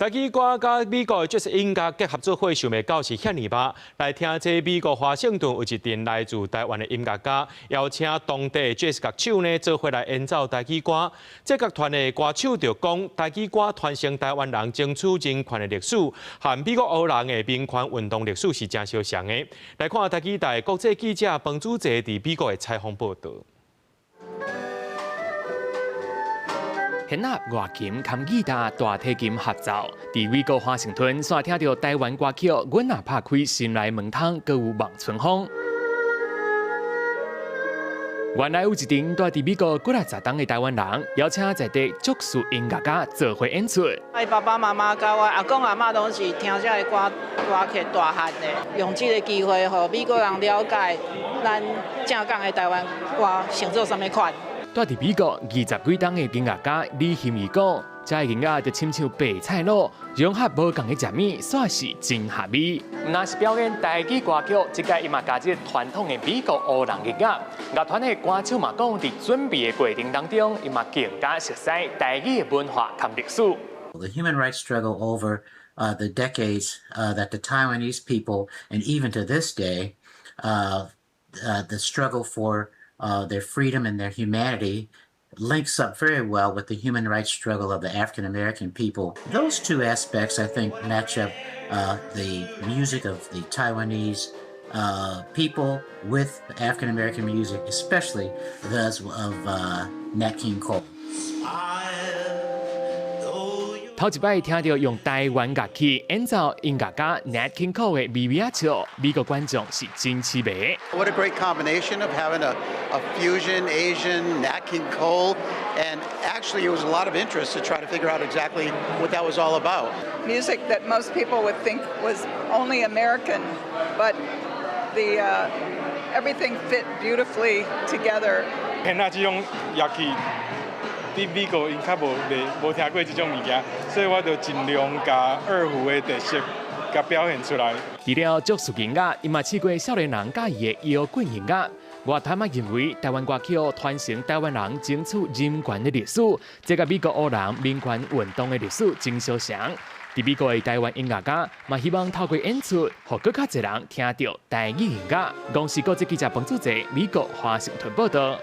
台語歌甲美國的爵士音樂結合做伙，想袂到是遐尼捌。來聽這美國華盛頓有一群來自台灣的音樂家，邀請當地爵士樂手呢做伙來演奏台語歌。這樂團的歌手就講，台語歌傳承台灣人爭取人權的歷史，和美國黑人的民權運動歷史是真相像的。來看台語台國際記者彭祖哲佇美國的採訪報道。弦樂、樂琴、含吉他、大提琴合奏，佇美國華盛頓煞聽到台灣歌曲《阮若拍開心內門窗》，閣有望春風。原來有一群住佇美國幾啊十棟的台灣人，邀請在地爵士音樂家做伙演出。我爸爸媽媽甲我阿公阿嬤攏是聽這個歌曲大漢的，用這個機會，讓美國人了解咱正港的台灣歌成做什麼款。住佇美國20幾棟的音樂家李興義講，這個音樂就親像白菜滷，融合無共的食物，煞是真合味。若是表演台語歌曲，這個伊嘛加入傳統的美國黑人音樂。樂團的歌手嘛講，佇準備的過程當中，伊嘛更加熟悉台語的文化和歷史。The human rights struggle over the decades that the Taiwanese people, and even to this day, the struggle for their freedom and their humanity links up very well with the human rights struggle of the African American people. Those two aspects, I think, match up the music of the Taiwanese people with African American music, especially those of Nat King Cole. 頭一擺聽到用台灣樂器演奏音樂家 Nat King Cole 的微微仔笑，美國觀眾是真痴迷。What a great combination of having a fusion Asian Nat King Cole, and actually it was a lot of interest to try to figure out exactly what that was all about. Music that most people would think was only American, but the everything fit beautifully together. 現在這種樂器，喺美國因較無聽過這種物件，所以我就盡量把二胡的特色甲表現出來。除了爵士音樂，伊嘛試過少年人喜歡的搖滾音樂。樂團嘛認為台灣歌曲傳承台灣人爭取人權的歷史，這個美國黑人民權運動的歷史真相像。喺美國的台灣音樂家嘛希望透過演出，讓更加多人聽到台語音樂。公視國際記者彭祖哲，美國華盛頓報道。